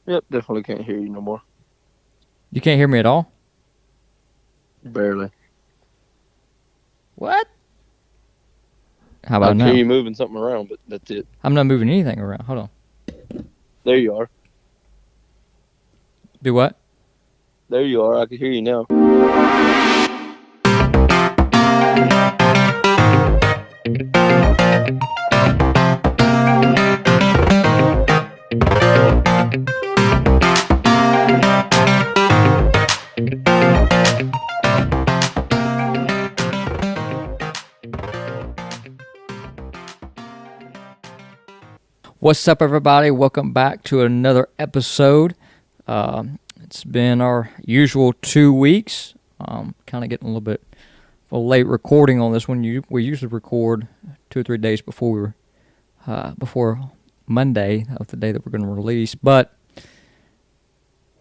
Yep, definitely can't hear you no more. You can't hear me at all? Barely. What? How I about can hear now? you moving something around, but that's it. I'm not moving anything around. Hold on. There you are. Do what? There you are. I can hear you now. What's up, everybody? Welcome back to another episode. It's been our usual 2 weeks. Kind of getting a little bit of a late recording on this one. We usually record 2 or 3 days before Monday of the day that we're going to release, but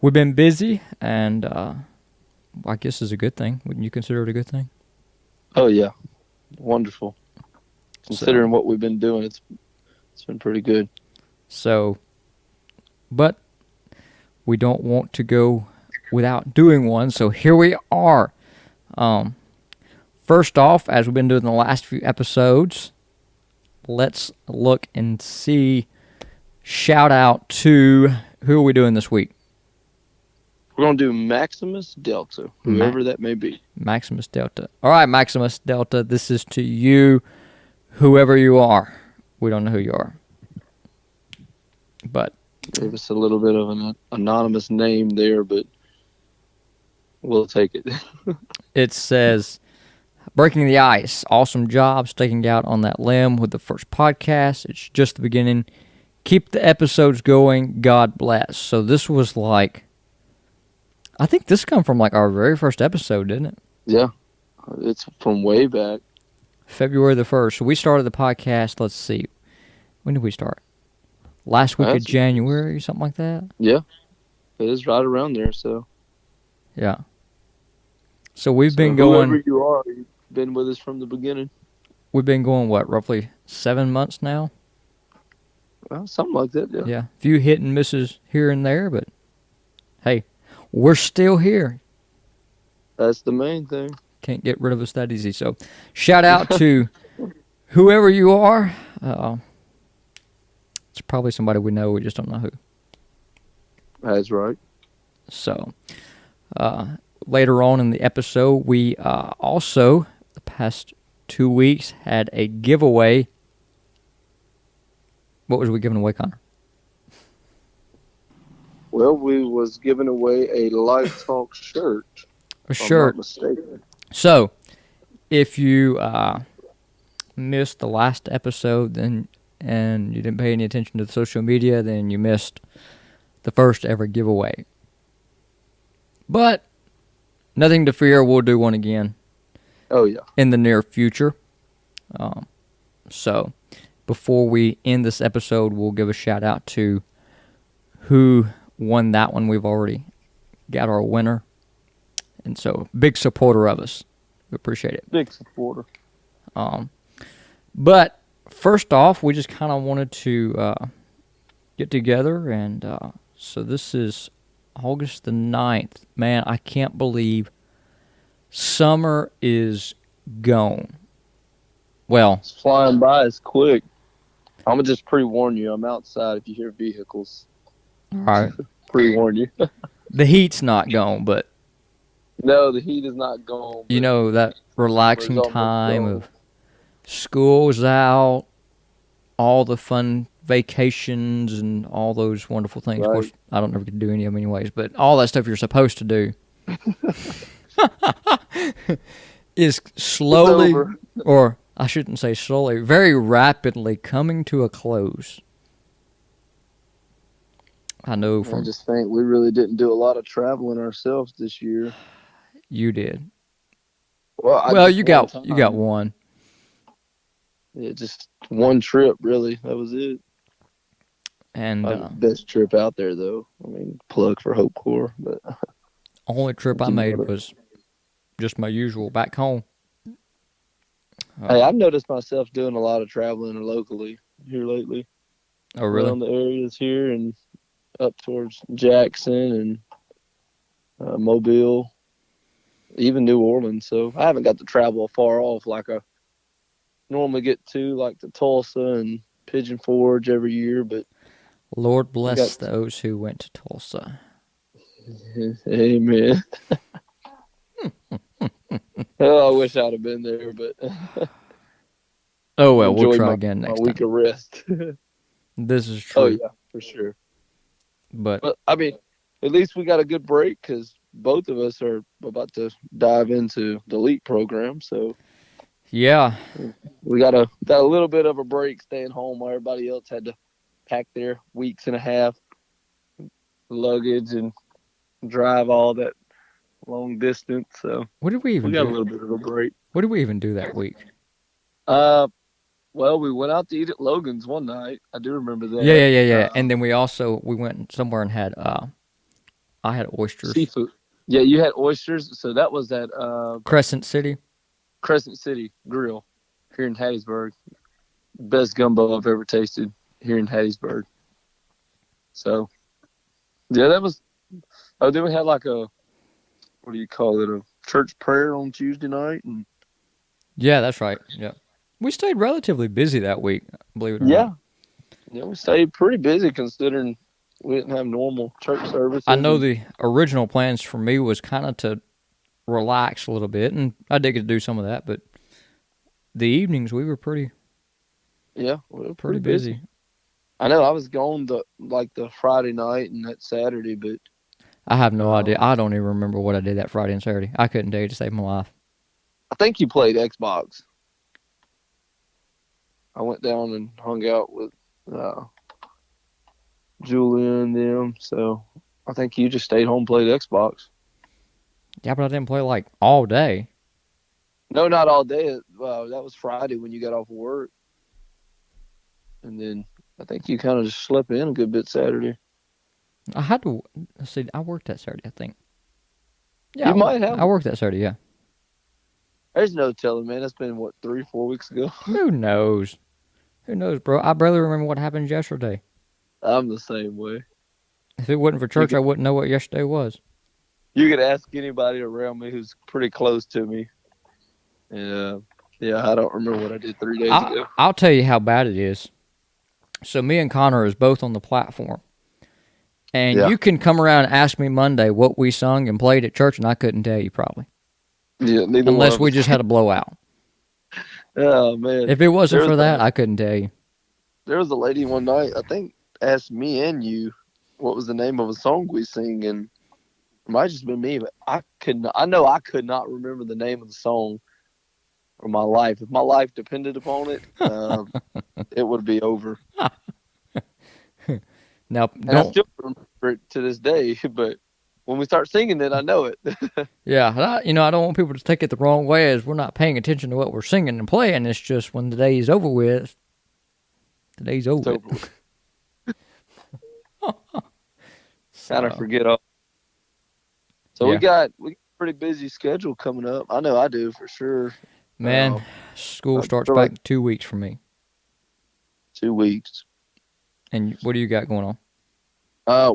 we've been busy, and I guess is a good thing. Wouldn't you consider it a good thing? Oh yeah, wonderful. So, Considering what we've been doing, it's been pretty good. so, but we don't want to go without doing one. So here we are. Um, First off, as we've been doing the last few episodes, let's look and see. Shout out to who are we doing this week? We're gonna do Maximus Delta, Ma- whoever that may be. Maximus Delta. All right, Maximus Delta, this is to you, whoever you are. We don't know who you are, but Gave us a little bit of an anonymous name there, but we'll take it. it says breaking the ice. Awesome job sticking out on that limb with the first podcast. It's just the beginning. Keep the episodes going. God bless. So this was like, I think this come from like our very first episode, didn't it? Yeah, it's from way back. February the 1st. So we started the podcast, let's see. When did we start? Last week of That's January, something like that? yeah, it is right around there. So, Yeah. So we've so been whoever going, you are, you've been with us from the beginning. what, roughly 7 months now? Well, something like that. Yeah, Yeah. A few hit and misses here and there, but hey, we're still here. that's the main thing. Can't get rid of us that easy. So shout out to whoever you are. Uh, it's probably somebody we know, we just don't know who. That's right. So uh, later on in the episode, we also, the past 2 weeks, had a giveaway. What was we giving away, Connor? Well, we was giving away a Life Talk shirt, A if I'm not shirt. mistaken. So if you missed the last episode, then and you didn't pay any attention to the social media, then you missed the first ever giveaway. But nothing to fear. We'll do one again Oh yeah, in the near future. Um, so before we end this episode, we'll give a shout out to who won that one. We've already got our winner. And so, big supporter of us. We appreciate it. big supporter. Um, but first off, we just kind of wanted to get together. And so this is August the 9th. Man, I can't believe summer is gone. Well, It's flying by. It's quick. I'm gonna just pre-warn you. I'm outside. If you hear vehicles, all right. pre-warn you. The heat's not gone, but No, the heat is not gone, you but know that summer's relaxing almost time gone. of school's out, all the fun vacations and all those wonderful things. Of Right. course, I don't ever get to do any of them anyways, but all that stuff you're supposed to do is It's slowly, over. or I shouldn't say slowly, very rapidly coming to a close. I know I from just think we really didn't do a lot of traveling ourselves this year. you did. Well, I Well, just you one got time. one, Yeah, just one trip, really. That was it. and Best trip out there, though. I mean, plug for Hope Corps, but only trip I you know made what? was just my usual back home. Hey, Uh, I've noticed myself doing a lot of traveling locally here lately, oh, really? around the areas here, and up towards Jackson and Mobile, even New Orleans. So I haven't got to travel far off like I normally get to, like to Tulsa and Pigeon Forge every year. But Lord we got bless those who went to Tulsa. amen. Oh, I wish I'd have been there, but Oh well, we'll enjoy try my, again my next week time. of rest. This is Oh true, yeah, for sure. but But I mean, at least we got a good break because both of us are about to dive into the elite program. So yeah, we got a little bit of a break staying home while everybody else had to pack their weeks and a half luggage and drive all that long distance. So what did we we even got a do? little bit of a break. What did we even do that week? Uh, well, we went out to eat at Logan's one night. I do remember Yeah, that. yeah, yeah, yeah. And then we went somewhere and had I had oysters. Seafood. Yeah, you had oysters. So that was at Crescent City. Crescent City Grill here in Hattiesburg. Best gumbo I've ever tasted here in Hattiesburg. So yeah, that was. Oh, then we had like a, what do you call it, a church prayer on Tuesday night, and Yeah, that's right. Yeah, we stayed relatively busy that week, believe it or yeah, not. yeah, we stayed pretty busy considering we didn't have normal church I services, know and the original plans for me was kind of to relax a little bit, and I did get to do some of that. But the evenings we were yeah, we were pretty pretty busy. busy. I know I was gone the Friday night and that Saturday, but I have no idea. um, I don't even remember what I did that Friday and Saturday. I couldn't tell you to save my life. I think you played Xbox. I went down and hung out with uh, Julia and them, so I think you just stayed home, played Xbox. Yeah, but I didn't play like all day. No, not all day. That was Friday when you got off work, and then I think you kind of just slept in a good bit Saturday. I had to see. I worked that Saturday, I think. Yeah, You might I have. worked that Saturday. Yeah. There's no telling, man. That's been what 3, 4 weeks ago. Who knows? Who knows, bro? I barely remember what happened yesterday. I'm the same way. If it wasn't for You church, could I wouldn't know what yesterday was. you could ask anybody around me who's pretty close to me. Yeah, yeah. I don't remember what I did 3 days ago. I'll tell you how bad it is. So me and Connor is both on the platform, and Yeah, you can come around and ask me Monday what we sung and played at church, and I couldn't tell you probably, yeah. Neither one unless of we us. just had a blowout. Oh man, If it wasn't there for was that, a, I couldn't tell you. there was a lady one night. I think asked me and you what was the name of a song we sing, and it might have just been me, but I couldn't. I know I could not remember the name of the song for my life. If my life depended upon it, it would be over. Now, And I don't. still remember it to this day. But when we start singing it, I know it. Yeah, I don't want people to take it the wrong way as we're not paying attention to what we're singing and playing. It's just when the day is over with, the day's over It's with. over with. Kind of So, forget all. So yeah. we got a pretty busy schedule coming up. I know I do for sure. Man, Um, school I starts feel back like in 2 weeks for me. 2 weeks. And what do you got going on?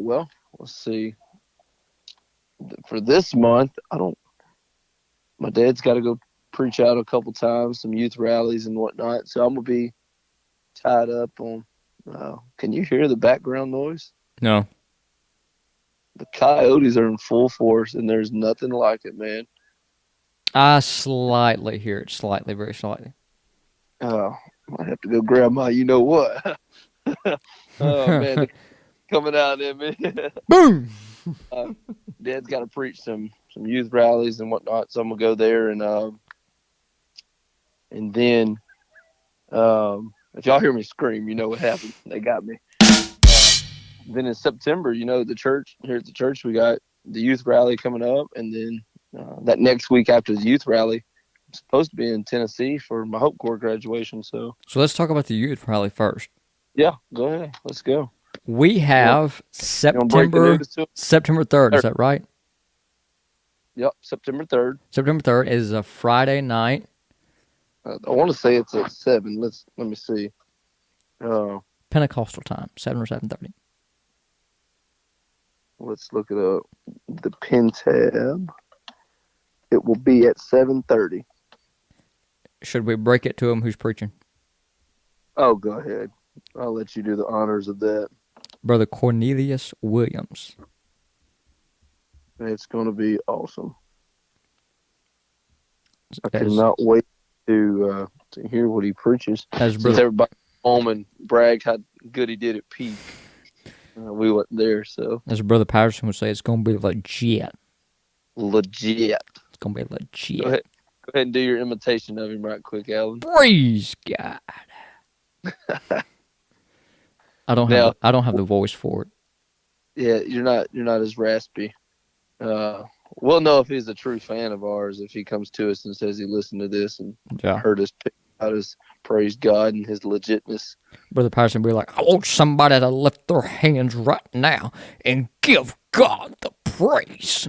Well, let's see. For this month, I don't. My dad's got to go preach out a couple times, some youth rallies and whatnot. So I'm gonna be tied up on. Can you hear the background noise? No. The coyotes are in full force, and there's nothing like it, man. I slightly hear it, slightly, very slightly. Uh, might have to go grab my, you know what? Oh man, they're coming out at me. Boom! uh, Dad's got to preach some youth rallies and whatnot, so I'm gonna go there and then if y'all hear me scream, you know what happened. They got me. Then in September, the church here at the church, we got the youth rally coming up, and then that next week after the youth rally, I'm supposed to be in Tennessee for my Hope Corps graduation. So So let's talk about the youth rally first. yeah, go ahead, let's go. We You want, have you want to break the September news to 'em? September 3rd, is that right? Yep, September 3rd. September 3rd is a Friday night. I want to say it's at 7. Let me see. Pentecostal time, 7 or 7:30. Let's look it up. The Pen Tab. It will be at 7:30. Should we break it to him who's preaching? Oh, go ahead. I'll let you do the honors of that. Brother Cornelius Williams. It's going to be awesome. I As, cannot wait to hear what he preaches. as Since brother, everybody home and bragged how good he did at Peak, we wasn't there, so as Brother Patterson would say, it's going to be legit. legit. It's going to be legit. Go ahead and do your imitation of him right quick, Alan. Praise God. I don't have the voice for it. Yeah, you're not as raspy. We'll know if he's a true fan of ours if he comes to us and says he listened to this and heard us pick out his praise God and his legitness. Brother Patterson would be like, I want somebody to lift their hands right now and give God the praise.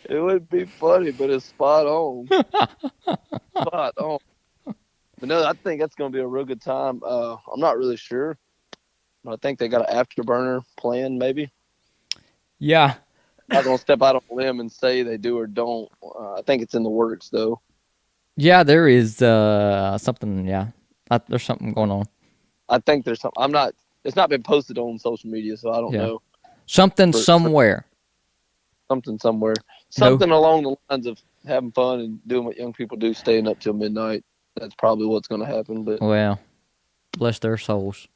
It would be funny, but it's spot on. Spot on. But no, I think that's going to be a real good time. I'm not really sure. I think they got an afterburner plan, maybe. Yeah. I'm not going to step out on a limb and say they do or don't. I think it's in the works, though. Yeah, there is something, yeah. There's something going on. I think there's something. It's not been posted on social media, so I don't know. Something somewhere. Something somewhere. Something along the lines of having fun and doing what young people do, staying up till midnight. That's probably what's going to happen. But well, bless their souls.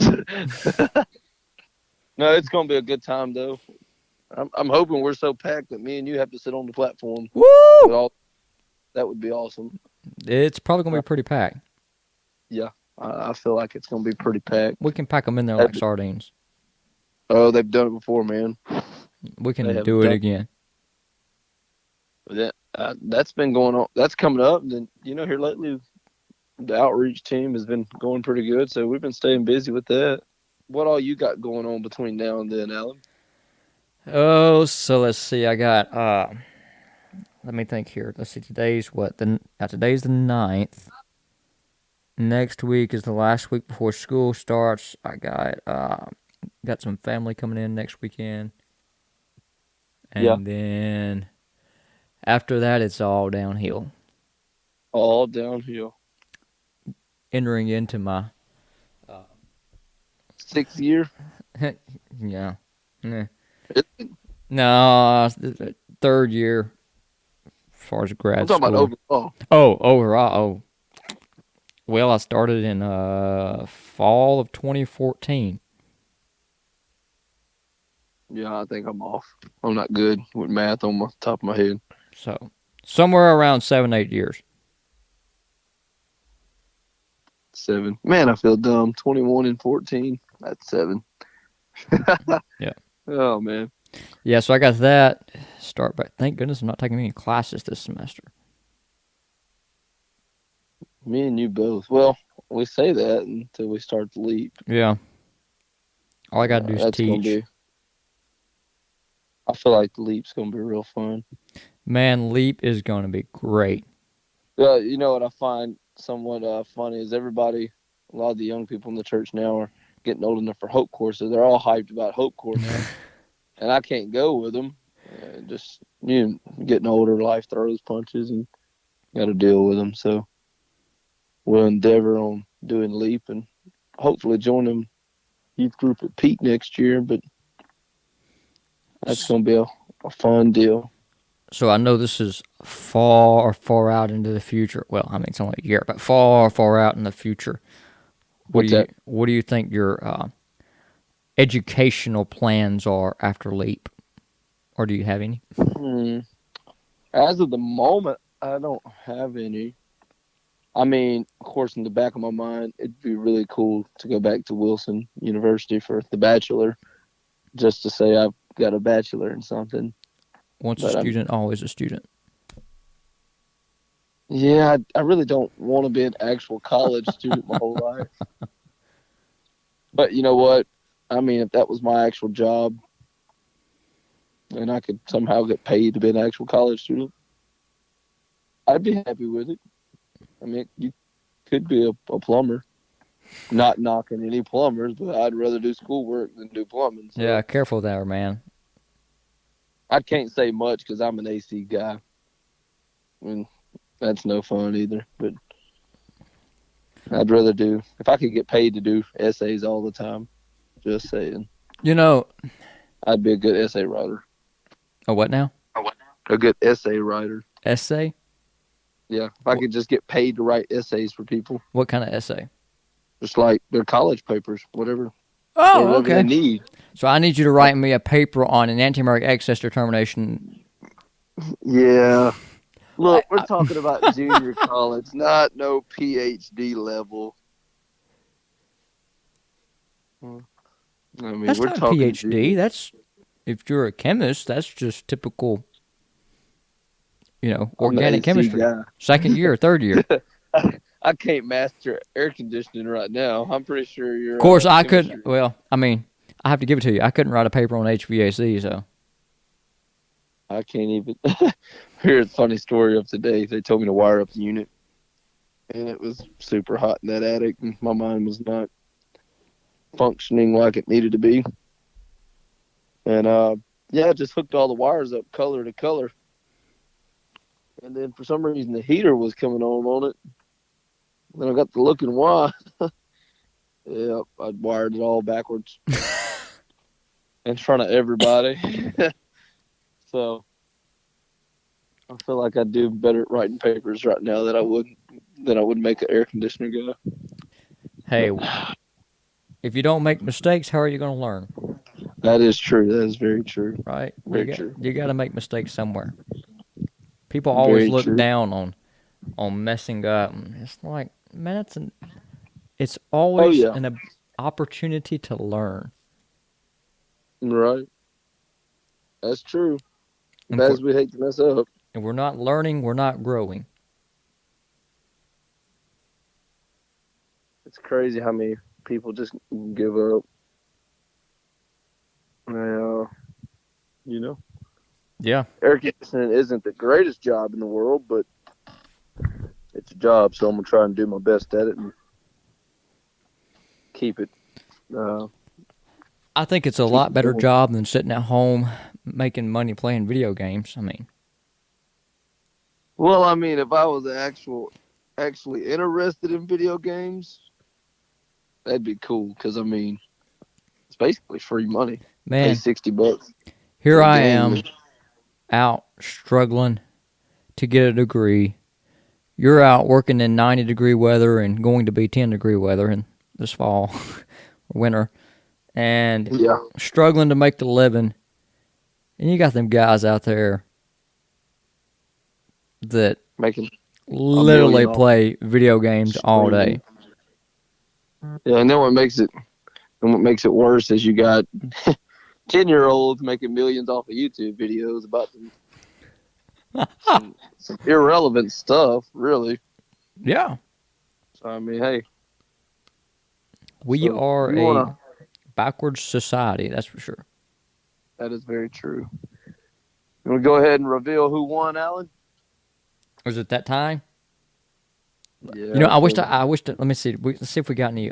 No, it's going to be a good time, though. I'm hoping we're so packed that me and you have to sit on the platform. Woo! That would be awesome. It's probably going to be pretty packed. Yeah, I feel like it's going to be pretty packed. We can pack them in there like sardines. Oh, they've done it before, man. We can do it again. That's been going on. That's coming up. And then, here lately, the outreach team has been going pretty good. So we've been staying busy with that. What all you got going on between now and then, Alan? Oh, so let's see. I got, let me think here. Let's see. Today's what? Today's the 9th. Next week is the last week before school starts. I got some family coming in next weekend. And then after that, it's all downhill. All downhill. Entering into my 6th year? Yeah. No, 3rd year as far as grad school. I'm talking about overall. Oh, overall. Oh. Well, I started in fall of 2014. Yeah, I think I'm off. I'm not good with math on the top of my head. So, somewhere around 7-8 years. 7. Man, I feel dumb. 21 and 14. That's 7. Yeah. Oh, man. Yeah, so I got that. Thank goodness I'm not taking any classes this semester. Me and you both. Well, we say that until we start the leap. Yeah. All I got to do is teach. I feel like the leap's going to be real fun. Man, leap is going to be great. You know what I find somewhat funny is a lot of the young people in the church now are getting old enough for Hope Corps, so they're all hyped about Hope Corps now. And I can't go with them. Just getting older, life throws punches, and got to deal with them. So we'll endeavor on doing leap and hopefully join them youth group at Peak next year. But that's going to be a fun deal. So I know this is far, far out into the future. Well, I mean, it's only a year, but far, far out in the future. What do you think your educational plans are after LEAP? Or do you have any? As of the moment, I don't have any. I mean, of course, in the back of my mind, it'd be really cool to go back to Wilson University for the bachelor, just to say I've got a bachelor in something. Once a student, always a student. Yeah, I really don't want to be an actual college student my whole life. But you know what? I mean, if that was my actual job, and I could somehow get paid to be an actual college student, I'd be happy with it. I mean, you could be a plumber. Not knocking any plumbers, but I'd rather do schoolwork than do plumbing. So Yeah, careful there, man. I can't say much because I'm an AC guy. And that's no fun either. But I'd rather do, if I could get paid to do essays all the time, just saying, You know, I'd be a good essay writer. oh, what now? A good essay writer. Essay? Yeah. If I could just get paid to write essays for people, What kind of essay? just like their college papers, whatever Oh, they okay. need. So I need you to write me a paper on enantiomeric excess determination. Yeah. Look, we're talking about junior college, not no PhD level. I mean, That's we're not a talking PhD. junior. That's, if you're a chemist, that's just typical, I'm an organic AC chemistry. guy. Second year, third year. I can't master air conditioning right now. I'm pretty sure you're. Of course, I chemistry. couldn't. Well, I mean, I have to give it to you. I couldn't write a paper on HVAC, so. I can't even. Here's a funny story of today. They told me to wire up the unit, and it was super hot in that attic, and my mind was not functioning like it needed to be. And yeah, I just hooked all the wires up color to color, and then for some reason the heater was coming on it. Then I got to looking why. Yeah, I wired it all backwards in front of everybody. So I feel like I'd do better at writing papers right now than I would make an air conditioner guy. Hey, if you don't make mistakes, how are you going to learn? That is true. That is very true. Right? Very true. You got to make mistakes somewhere. People always Very look true. down on messing up. And it's like, man, it's always yeah. an opportunity to learn. Right. That's true. And As we hate to mess up. And we're not learning, we're not growing. It's crazy how many people just give up. Yeah. Air conditioning isn't the greatest job in the world, but it's a job, so I'm gonna try and do my best at it and keep it. I think it's a lot better job than sitting at home making money playing video games. I mean, well, I mean, if I was actually interested in video games, that'd be cool. Because I mean, it's basically free money. Pay man, $60. here for a I game. am out struggling to get a degree. You're out working in 90-degree weather and going to be 10-degree weather in this fall or winter, and Yeah. struggling to make the living. And you got them guys out there that Making literally million play video games all day. Yeah, and then what makes it worse is you got 10-year-olds making millions off of YouTube videos about some irrelevant stuff, really. Yeah. So I mean, hey, We So, are you a wanna- backwards society, that's for sure. that is very true. You want to go ahead and reveal who won, Alan? Was it that time? Yeah. I wish let me see. Let's see if we got any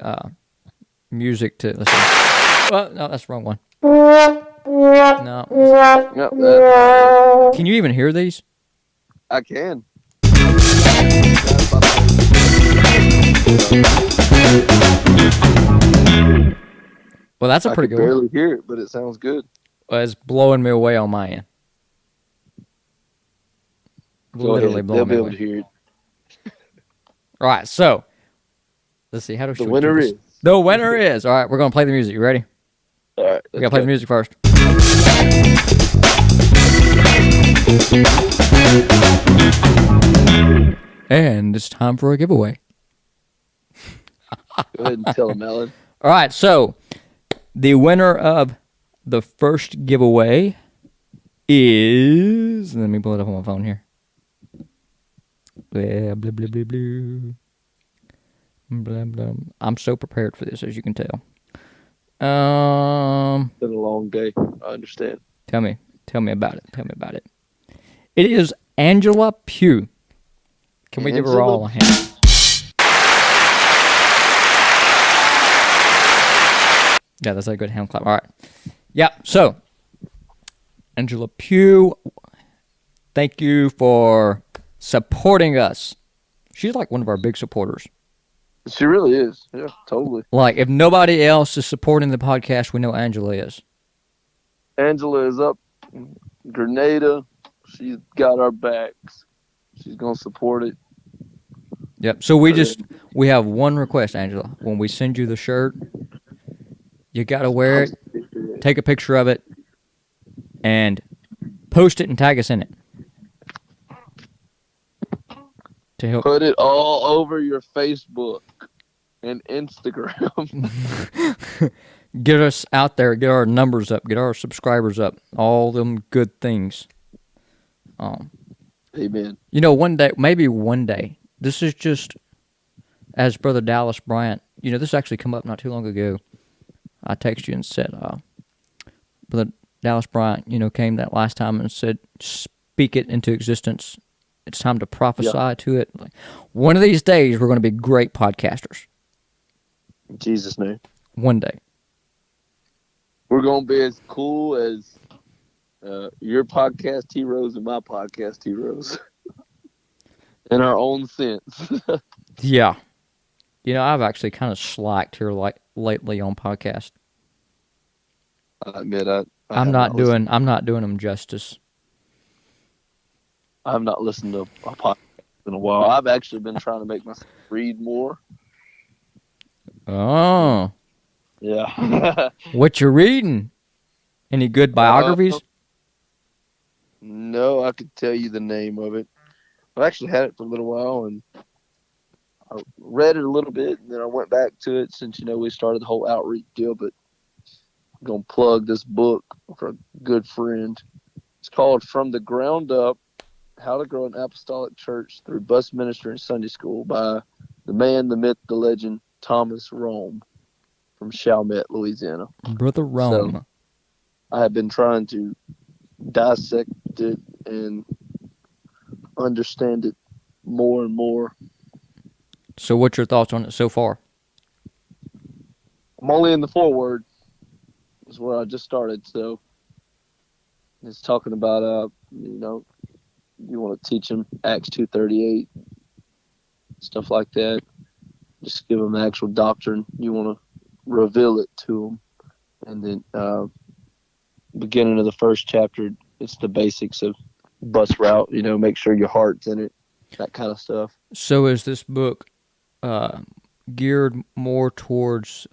music to listen to. Well, no, that's the wrong one. No. Yep, Can you even hear these? I can. Well, that's a I pretty can good one. barely hear it, but it sounds good. Well, it's blowing me away on my end. Go Literally ahead. blowing They'll me be able away. to hear it. All right, so let's see. How do The we do winner this? is. The winner is. All right, we're gonna play the music. You ready? All right. We gotta play the music first. And it's time for a giveaway. Go ahead and tell them, Alan. All right, so the winner of the first giveaway is. Let me pull it up on my phone here. Blah, blah, blah, blah, blah. Blah, blah. I'm so prepared for this, as you can tell. It's been a long day. I understand. Tell me about it. Tell me about it. It is Angela Pugh. Can we give her Angela all a hand? Yeah, that's a good hand clap. All right. Yeah. So, Angela Pugh, thank you for supporting us. She's like one of our big supporters. She really is. Yeah, totally. Like, if nobody else is supporting the podcast, we know Angela is. Angela is up. Grenada, she's got our backs. She's gonna support it. Yep. So we have one request, Angela. When we send you the shirt, you gotta wear it, take a picture of it, and post it and tag us in it. To help. Put it all over your Facebook and Instagram. Get us out there, get our numbers up, get our subscribers up, all them good things. Amen. You know, maybe one day, this is just, as Brother Dallas Bryant, this actually come up not too long ago. I texted you and said, Brother Dallas Bryant, came that last time and said, speak it into existence. It's time to prophesy to it. Like, one of these days, we're going to be great podcasters. In Jesus' name. One day. We're going to be as cool as your podcast heroes and my podcast heroes. In our own sense. Yeah. I've actually kind of slacked here lately on podcast. I admit I'm not doing them justice. I've not listened to a podcast in a while. I've actually been trying to make myself read more. Oh. Yeah. What you reading? Any good biographies? No, I could tell you the name of it. I've actually had it for a little while, and I read it a little bit, and then I went back to it since, we started the whole outreach deal, but I'm going to plug this book for a good friend. It's called From the Ground Up, How to Grow an Apostolic Church Through Bus Ministry and Sunday School by the man, the myth, the legend, Thomas Rome from Chalmette, Louisiana. Brother Rome. So, I have been trying to dissect it and understand it more and more. So what's your thoughts on it so far? I'm only in the foreword. Is where I just started. So it's talking about you want to teach them Acts 2:38, stuff like that. Just give them the actual doctrine. You want to reveal it to them, and then beginning of the first chapter, it's the basics of bus route. Make sure your heart's in it, that kind of stuff. So is this book geared more towards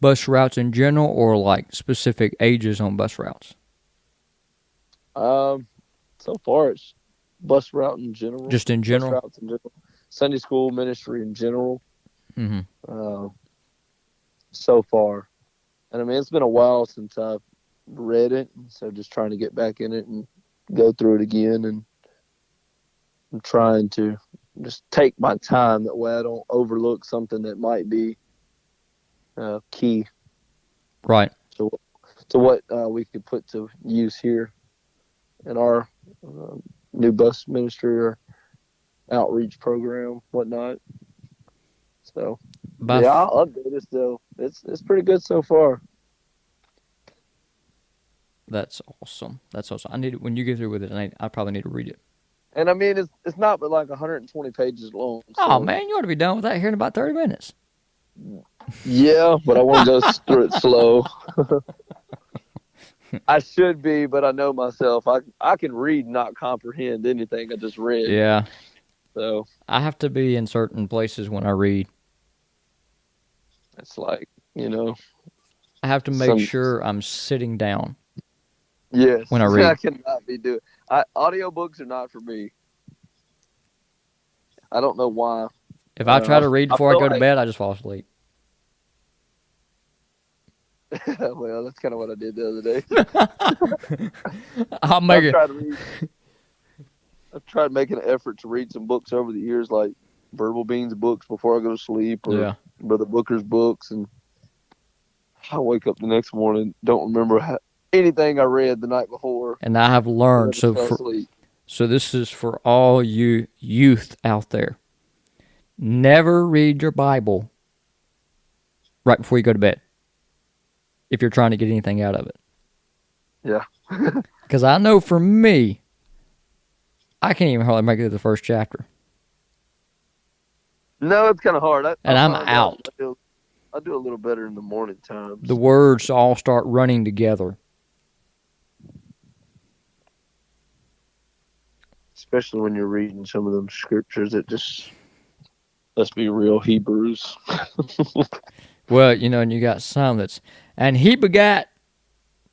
bus routes in general, or like specific ages on bus routes? So far it's bus route in general. Just in general? Bus routes in general. Sunday school ministry in general. Mm-hmm. So far. And I mean, it's been a while since I've read it, so just trying to get back in it and go through it again, and I'm trying to just take my time, that way I don't overlook something that might be key. Right. To what we could put to use here in our new bus ministry or outreach program, whatnot. So, I'll update it still. It's pretty good so far. That's awesome. I need when you get through with it, I probably need to read it. And I mean, it's not but like 120 pages long. So. Oh man, you ought to be done with that here in about 30 minutes. Yeah, but I want to go through it slow. I should be, but I know myself. I can read and not comprehend anything I just read. Yeah. So I have to be in certain places when I read. It's like, I have to make sure I'm sitting down. Yes. When I read. I cannot be doing. Audiobooks are not for me. I don't know why. If I try to read before I go to bed, I just fall asleep. Well, that's kind of what I did the other day. I'll make it. I've tried making an effort to read some books over the years, like Verbal Beans books before I go to sleep, or Brother Booker's books, and I wake up the next morning, don't remember anything I read the night before. And I have learned, so this is for all you youth out there. Never read your Bible right before you go to bed. if you're trying to get anything out of it. Yeah. Because I know for me, I can't even hardly make it to the first chapter. No, it's kind of hard. I'm out. I do a little better in the morning times. The words all start running together. Especially when you're reading some of them scriptures that just, let's be real, Hebrews. Well, and you got some that's, and he begat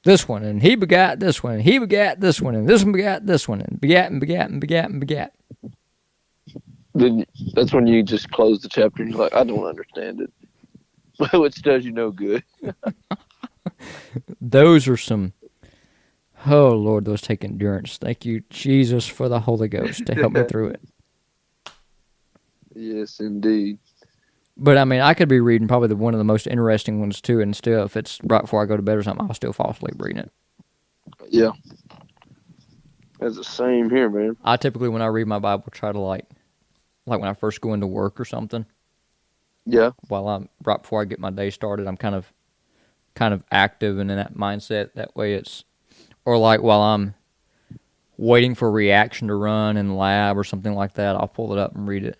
this one, and he begat this one, and he begat this one, and this one begat this one, and begat and begat and begat and begat. Then that's when you just close the chapter and you're like, I don't understand it. Which does you no good. Those are some, oh Lord, those take endurance. Thank you, Jesus, for the Holy Ghost to help me through it. Yes, indeed. But I mean, I could be reading probably one of the most interesting ones too, and still, if it's right before I go to bed or something, I'll still fall asleep reading it. Yeah. That's the same here, man. I typically, when I read my Bible, try to like when I first go into work or something. Yeah. While I'm right before I get my day started, I'm kind of active and in that mindset. That way, it's or like while I'm waiting for a reaction to run in the lab or something like that, I'll pull it up and read it.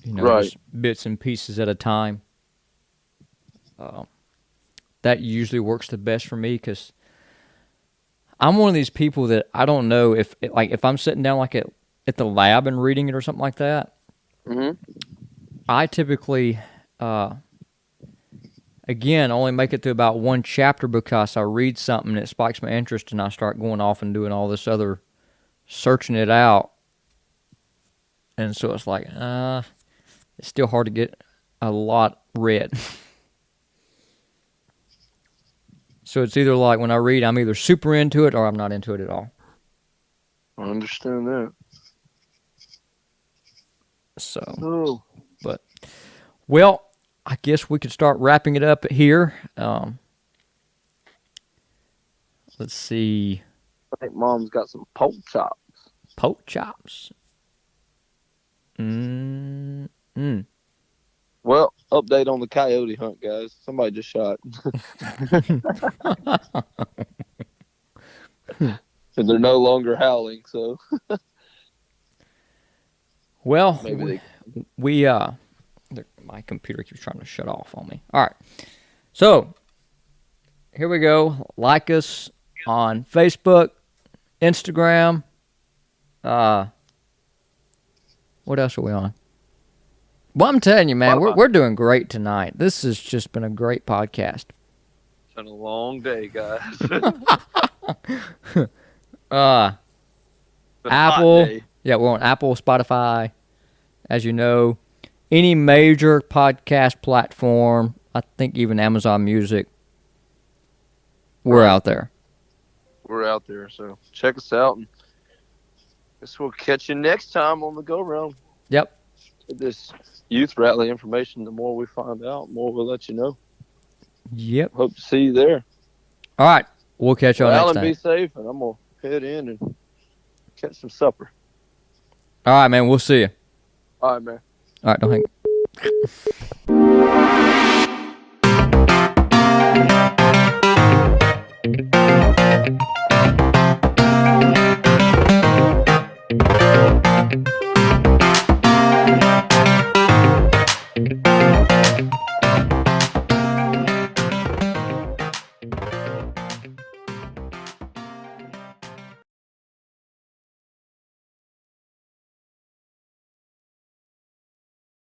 Right. Just bits and pieces at a time. That usually works the best for me because I'm one of these people that I don't know if I'm sitting down like at the lab and reading it or something like that. Mm-hmm. I typically, again, only make it to about one chapter because I read something that spikes my interest and I start going off and doing all this other searching it out. And so it's like, it's still hard to get a lot read. So it's either like when I read, I'm either super into it or I'm not into it at all. I understand that. So, but, well, I guess we could start wrapping it up here. Let's see. I think Mom's got some pork chops. Pork chops. Well, update on the coyote hunt, guys. Somebody just shot. And they're no longer howling, so. Well, maybe my computer keeps trying to shut off on me. All right. So, here we go. Like us on Facebook, Instagram. What else are we on? Well, I'm telling you, man, we're doing great tonight. This has just been a great podcast. It's been a long day, guys. Apple. Yeah, we're on Apple, Spotify, as you know. Any major podcast platform, I think even Amazon Music. We're out there. We're out there, so check us out. And guess we'll catch you next time on the go round. Yep. This youth rally information, the more we find out, the more we'll let you know. Yep. Hope to see you there. All right. We'll catch y'all next Alan, time. be safe, and I'm going to head in and catch some supper. All right, man. We'll see you. All right, man. All right. Don't hang.